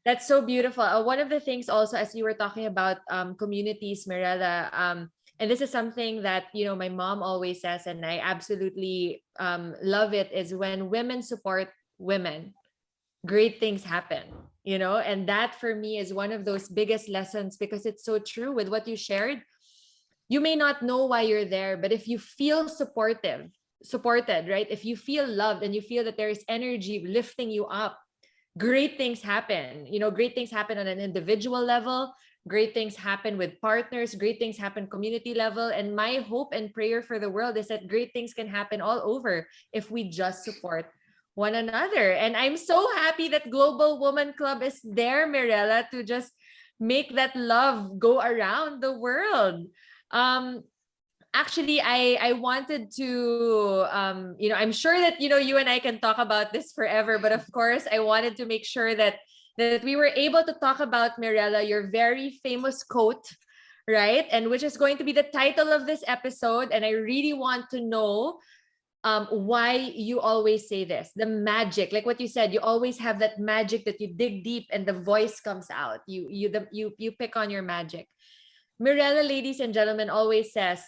That's so beautiful. One of the things also, as you were talking about communities, Mirela, and this is something that, my mom always says, and I absolutely love it, is when women support women, great things happen, and that for me is one of those biggest lessons, because it's so true with what you shared. You may not know why you're there, but if you feel supported, right? If you feel loved and you feel that there is energy lifting you up, great things happen. Great things happen on an individual level. Great things happen with partners. Great things happen community level. And my hope and prayer for the world is that great things can happen all over if we just support one another. And I'm so happy that Global Woman Club is there, Mirela, to just make that love go around the world. Actually, I wanted to, I'm sure that, you and I can talk about this forever, but of course, I wanted to make sure that we were able to talk about, Mirela, your very famous quote, right? And which is going to be the title of this episode. And I really want to know why you always say this, the magic, like what you said, you always have that magic that you dig deep and the voice comes out. You pick on your magic. Mirela, ladies and gentlemen, always says,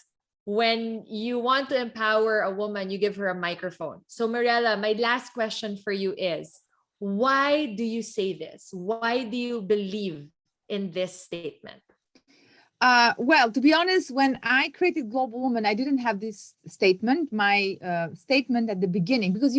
when you want to empower a woman, you give her a microphone. So Mirela, my last question for you is, why do you say this? Why do you believe in this statement? Well, to be honest, when I created Global Woman, I didn't have this statement. My statement at the beginning, because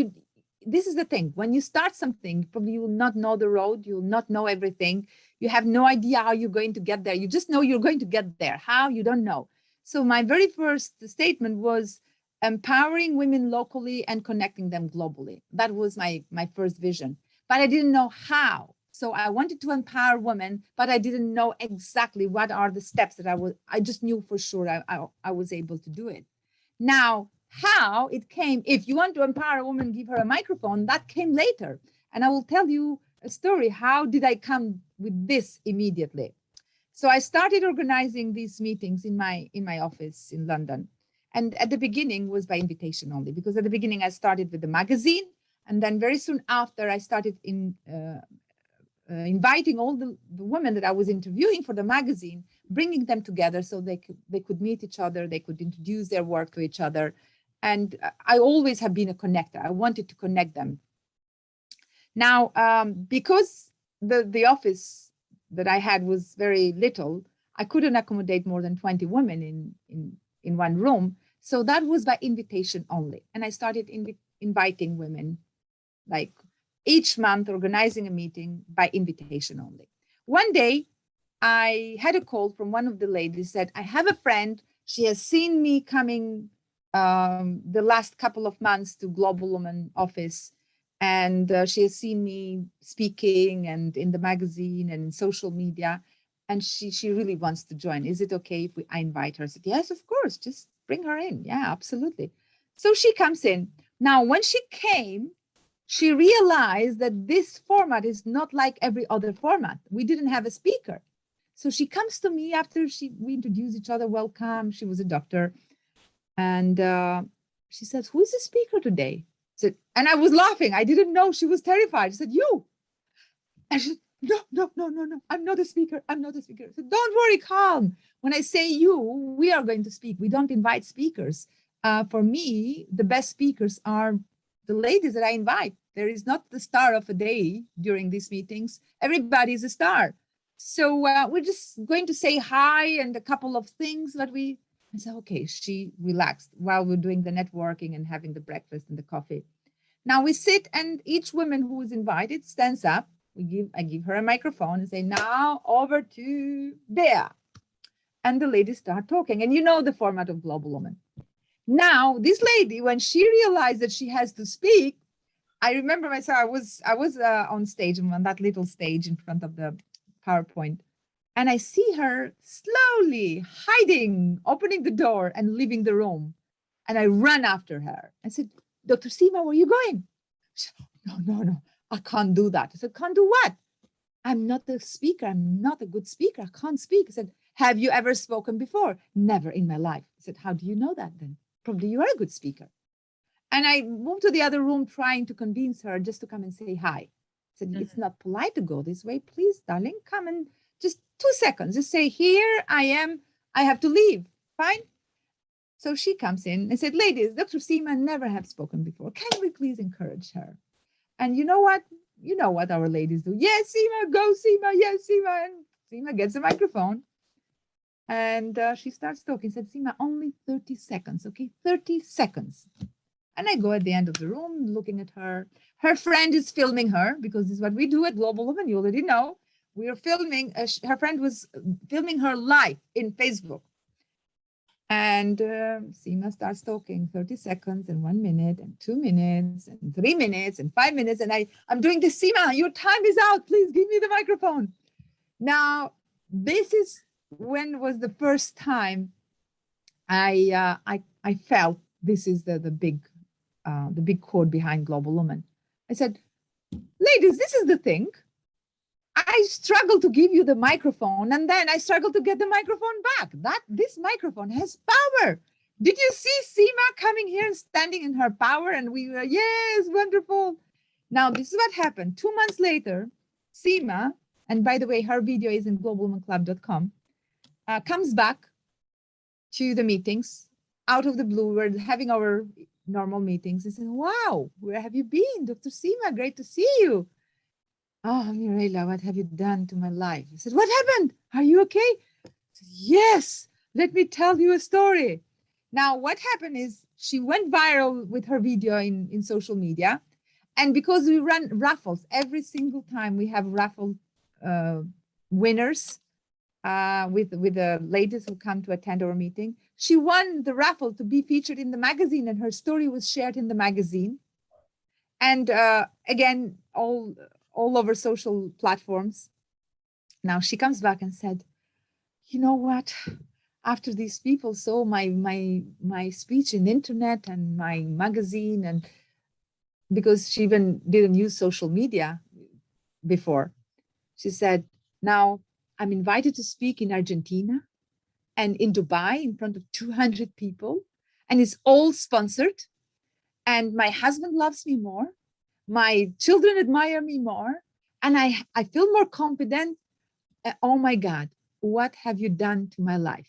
this is the thing. When you start something, probably you will not know the road. You will not know everything. You have no idea how you're going to get there. You just know you're going to get there. How, you don't know. So my very first statement was empowering women locally and connecting them globally. That was my first vision, but I didn't know how. So I wanted to empower women, but I didn't know exactly what are the steps that I just knew for sure I was able to do it. Now, how it came, if you want to empower a woman, give her a microphone, that came later. And I will tell you a story. How did I come with this immediately? So I started organizing these meetings in my office in London. And at the beginning was by invitation only, because at the beginning I started with the magazine. And then very soon after I started inviting all the women that I was interviewing for the magazine, bringing them together so they could meet each other, they could introduce their work to each other. And I always have been a connector. I wanted to connect them. Now, because the office that I had was very little, I couldn't accommodate more than 20 women in one room. So that was by invitation only. And I started inviting women, like each month organizing a meeting by invitation only. One day, I had a call from one of the ladies, said, I have a friend. She has seen me coming the last couple of months to Global Woman office. And she has seen me speaking and in the magazine and in social media. And she really wants to join. Is it okay if I invite her? I said, yes, of course, just bring her in. Yeah, absolutely. So she comes in. Now, when she came, she realized that this format is not like every other format. We didn't have a speaker. So she comes to me after we introduced each other, welcome. She was a doctor. And she says, who is the speaker today? Said, and I was laughing. I didn't know. She was terrified. She said, you. And she said, no. I'm not a speaker. I'm not a speaker. I said, don't worry, calm. When I say you, we are going to speak. We don't invite speakers. For me, the best speakers are the ladies that I invite. There is not the star of a day during these meetings. Everybody is a star. So we're just going to say hi and a couple of things that I said, okay, she relaxed while we're doing the networking and having the breakfast and the coffee. Now we sit and each woman who is invited stands up. I give her a microphone and say, now over to Bea. And the ladies start talking. And you know the format of Global Woman. Now, this lady, when she realized that she has to speak, I remember myself, I was on stage, on that little stage in front of the PowerPoint. And I see her slowly hiding, opening the door and leaving the room. And I run after her. I said, Dr. Sima, where are you going? She said, no, I can't do that. I said, can't do what? I'm not a speaker. I'm not a good speaker. I can't speak. I said, have you ever spoken before? Never in my life. I said, how do you know that then? Probably you are a good speaker. And I moved to the other room trying to convince her just to come and say hi. I said, it's not polite to go this way. Please, darling, come and just 2 seconds. Just say, here I am. I have to leave. Fine. So she comes in and said, ladies, Dr. Sima never have spoken before. Can we please encourage her? And you know what? You know what our ladies do. Yes, Sima, go, Sima. Yes, Sima. And Sima gets a microphone. And she starts talking. Said, Sima, only 30 seconds, okay? 30 seconds. And I go at the end of the room looking at her. Her friend is filming her because this is what we do at Global Woman. You already know. We are filming. Her friend was filming her live in Facebook. And Sima starts talking 30 seconds and 1 minute and 2 minutes and 3 minutes and 5 minutes. And I'm doing this, Sima, your time is out. Please give me the microphone. Now, this is when was the first time I felt this is the big quote behind Global Woman. I said, ladies, this is the thing. I struggle to give you the microphone and then I struggle to get the microphone back. This microphone has power. Did you see Sima coming here and standing in her power? And we were, yes, wonderful. Now, this is what happened. 2 months later, Sima, and by the way, her video is in globalwomanclub.com, comes back to the meetings out of the blue. We're having our normal meetings and said, wow, where have you been? Dr. Sima, great to see you. Oh, Mirela, what have you done to my life? I said, what happened? Are you okay? Yes, let me tell you a story. Now, what happened is she went viral with her video in social media. And because we run raffles every single time, we have raffle uh, winners with the ladies who come to attend our meeting. She won the raffle to be featured in the magazine, and her story was shared in the magazine. And again, all over social platforms. Now she comes back and said, you know what? After these people saw my speech in the internet and my magazine, and because she even didn't use social media before, she said, now I'm invited to speak in Argentina and in Dubai in front of 200 people, and it's all sponsored. And my husband loves me more. My children admire me more. And I feel more confident. Oh my God, what have you done to my life?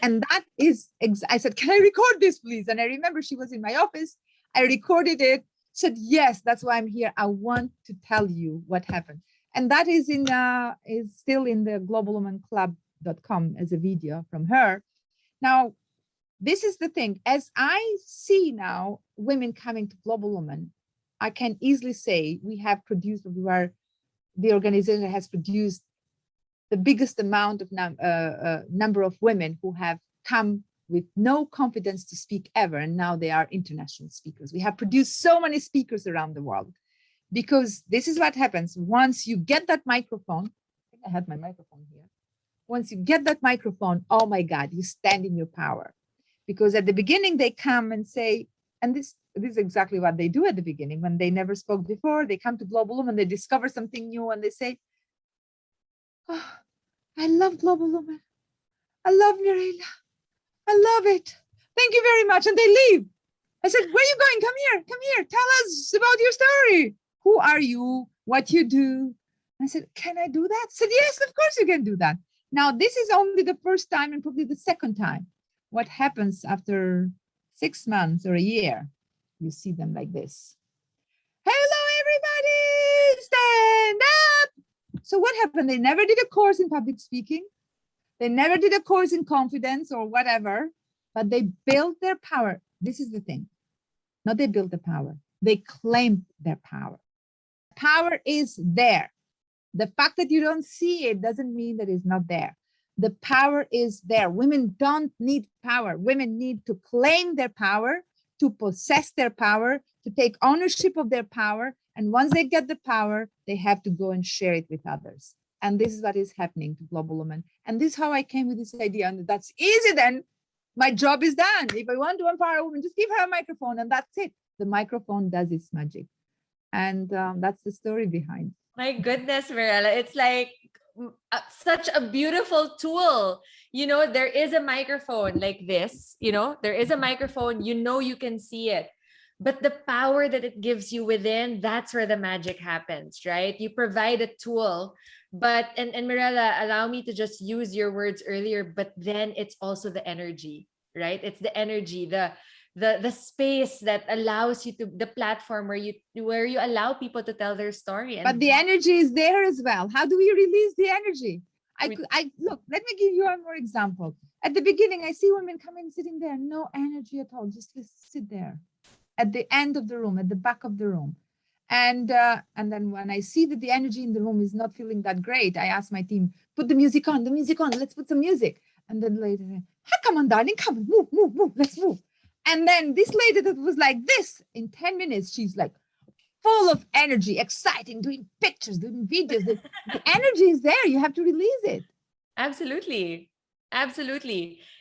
And that is, I said, can I record this, please? And I remember she was in my office. I recorded it, said, yes, that's why I'm here. I want to tell you what happened. And that is still in the globalwomanclub.com as a video from her. Now, this is the thing. As I see now women coming to Global Woman, I can easily say we are the organization that has produced the biggest amount of number of women who have come with no confidence to speak ever, and now they are international speakers. We have produced so many speakers around the world, because this is what happens once you get that microphone. I think I have my microphone here. Once you get that microphone, oh my God, you stand in your power. Because at the beginning they come and say, and this is exactly what they do at the beginning when they never spoke before. They come to Global Woman, they discover something new, and they say, oh, I love Global Woman. I love Mirela. I love it. Thank you very much. And they leave. I said, where are you going? Come here. Come here. Tell us about your story. Who are you? What you do? I said, can I do that? I said, yes, of course you can do that. Now, this is only the first time and probably the second time. What happens after 6 months or a year? You see them like this. Hello, everybody. Stand up. So what happened? They never did a course in public speaking. They never did a course in confidence or whatever, but they built their power. This is the thing. Not they built the power. They claimed their power. Power is there. The fact that you don't see it doesn't mean that it's not there. The power is there. Women don't need power. Women need to claim their power, to possess their power, to take ownership of their power. And once they get the power, they have to go and share it with others. And this is what is happening to Global Woman. And this is how I came with this idea. And that's easy then. My job is done. If I want to empower a woman, just give her a microphone and that's it. The microphone does its magic. And that's the story behind. My goodness, Mirela, it's like such a beautiful tool. You know, there is a microphone like this, there is a microphone, you can see it. But the power that it gives you within, that's where the magic happens, right? You provide a tool, but, and Mirela, allow me to just use your words earlier, but then it's also the energy, right? It's the energy, the space that allows you to, the platform where you allow people to tell their story. And but the energy is there as well. How do we release the energy? Look, let me give you one more example. At the beginning, I see women come in sitting there, no energy at all, just sit there at the end of the room, at the back of the room. And then when I see that the energy in the room is not feeling that great, I ask my team, put the music on, let's put some music. And then later, come on, darling, come on, move, let's move. And then this lady that was like this, in 10 minutes, she's like full of energy, exciting, doing pictures, doing videos. The energy is there. You have to release it. Absolutely.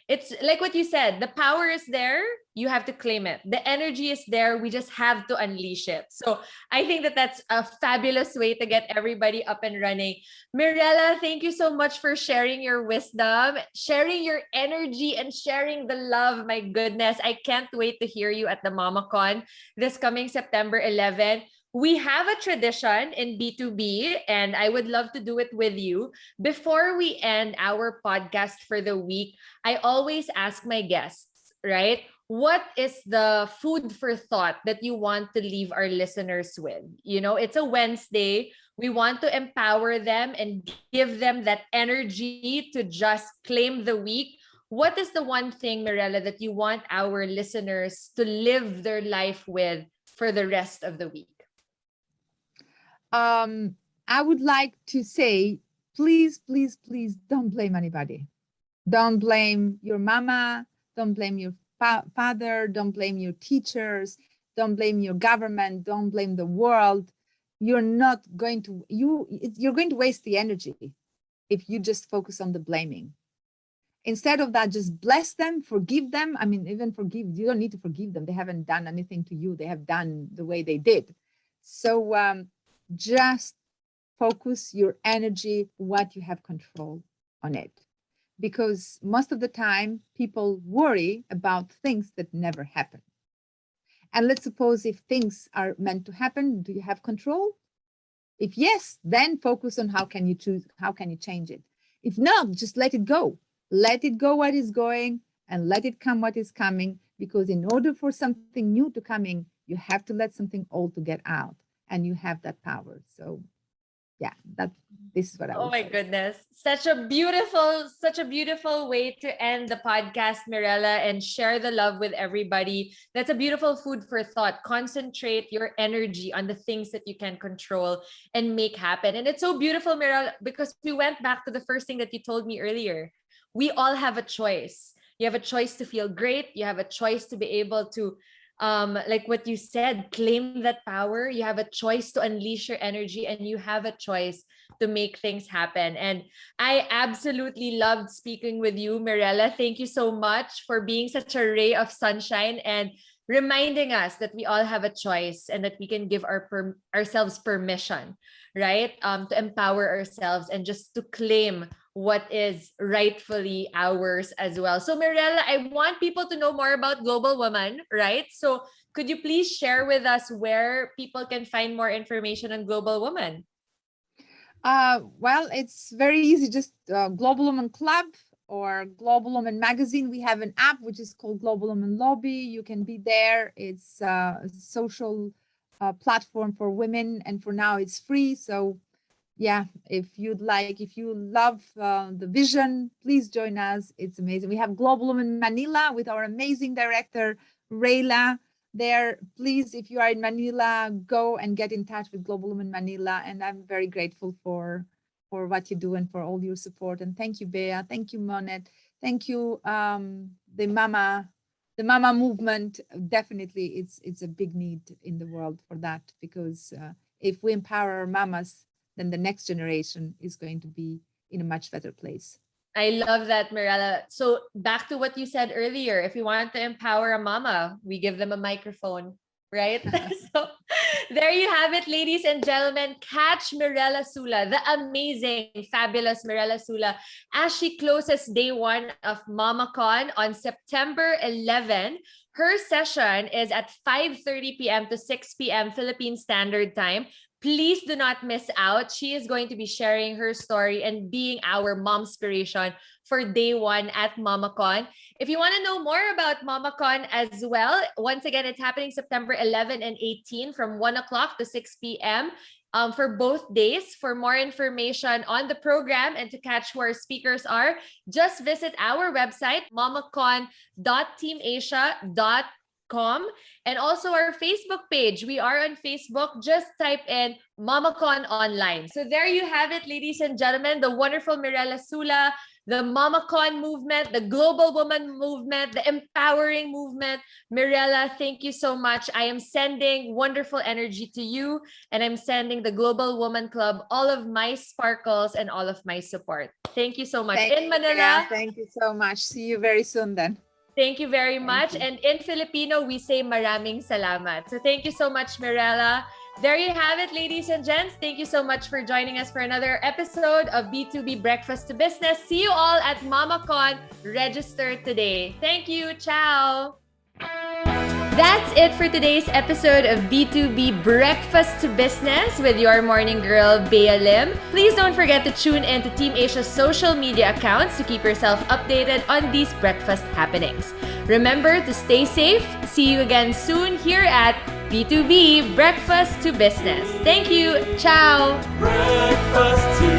It's like what you said, the power is there. You have to claim it. The energy is there. We just have to unleash it. So I think that that's a fabulous way to get everybody up and running. Mirela, thank you so much for sharing your wisdom, sharing your energy, and sharing the love. My goodness, I can't wait to hear you at the Mamacon this coming September 11. We have a tradition in B2B, and I would love to do it with you. Before we end our podcast for the week, I always ask my guests, right? What is the food for thought that you want to leave our listeners with? It's a Wednesday. We want to empower them and give them that energy to just claim the week. What is the one thing, Mirela, that you want our listeners to live their life with for the rest of the week? I would like to say, please, please, please don't blame anybody. Don't blame your mama. Don't blame your father. Don't blame your teachers. Don't blame your government. Don't blame the world. You're going to waste the energy if you just focus on the blaming. Instead of that, just bless them, forgive them. I mean, even forgive, you don't need to forgive them. They haven't done anything to you. They have done the way they did. So just focus your energy, what you have control on it. Because most of the time, people worry about things that never happen. And let's suppose if things are meant to happen, do you have control? If yes, then focus on how can you change it. If not, just let it go. Let it go what is going and let it come what is coming. Because in order for something new to come in, you have to let something old to get out. And you have that power. So yeah, this is what I would say. Goodness. Such a beautiful way to end the podcast, Mirela, and share the love with everybody. That's a beautiful food for thought. Concentrate your energy on the things that you can control and make happen. And it's so beautiful, Mirela, because we went back to the first thing that you told me earlier. We all have a choice. You have a choice to feel great. You have a choice to be able to like what you said, claim that power. You have a choice to unleash your energy, and you have a choice to make things happen. And I absolutely loved speaking with you, Mirela. Thank you so much for being such a ray of sunshine and reminding us that we all have a choice and that we can give ourselves permission, right? To empower ourselves and just to claim what is rightfully ours as well. So Mirela, I want people to know more about Global Woman, right? So could you please share with us where people can find more information on Global Woman? Well, it's very easy. Just Global Woman Club or Global Woman Magazine. We have an app which is called Global Woman Lobby. You can be there. It's a social platform for women, and for now it's free. So yeah, if you love the vision, please join us. It's amazing. We have Global Woman Manila with our amazing director, Rayla. There, please, if you are in Manila, go and get in touch with Global Woman Manila. And I'm very grateful for what you do and for all your support. And thank you, Bea. Thank you, Monet. Thank you, the Mama movement. Definitely, it's a big need in the world for that, because if we empower our mamas, then the next generation is going to be in a much better place. I love that, Mirela. So back to what you said earlier, if we want to empower a mama, we give them a microphone, right? So there you have it, ladies and gentlemen. Catch Mirela Sula, the amazing, fabulous Mirela Sula, as she closes day one of Mamacon on September 11. Her session is at 5:30 p.m. to 6 p.m. Philippine Standard Time. Please do not miss out. She is going to be sharing her story and being our momspiration for day one at Mamacon. If you want to know more about Mamacon as well, once again, it's happening September 11 and 18 from 1 o'clock to 6 p.m. For both days. For more information on the program and to catch who our speakers are, just visit our website, mamacon.teamasia.com. And also our Facebook page. We are on Facebook. Just type in Mamacon Online. So there you have it, ladies and gentlemen, the wonderful Mirela Sula, the Mamacon movement, the Global Woman movement, the empowering movement. Mirela, thank you so much. I am sending wonderful energy to you, and I'm sending the Global Woman Club all of my sparkles and all of my support. Thank you so much. In Manila. Thank you so much. See you very soon then. Thank you very much. And in Filipino, we say maraming salamat. So thank you so much, Mirela. There you have it, ladies and gents. Thank you so much for joining us for another episode of B2B Breakfast to Business. See you all at Mamacon. Register today. Thank you. Ciao. That's it for today's episode of B2B Breakfast to Business with your morning girl, Bea Lim. Please don't forget to tune in to Team Asia's social media accounts to keep yourself updated on these breakfast happenings. Remember to stay safe. See you again soon here at B2B Breakfast to Business. Thank you. Ciao. Breakfast to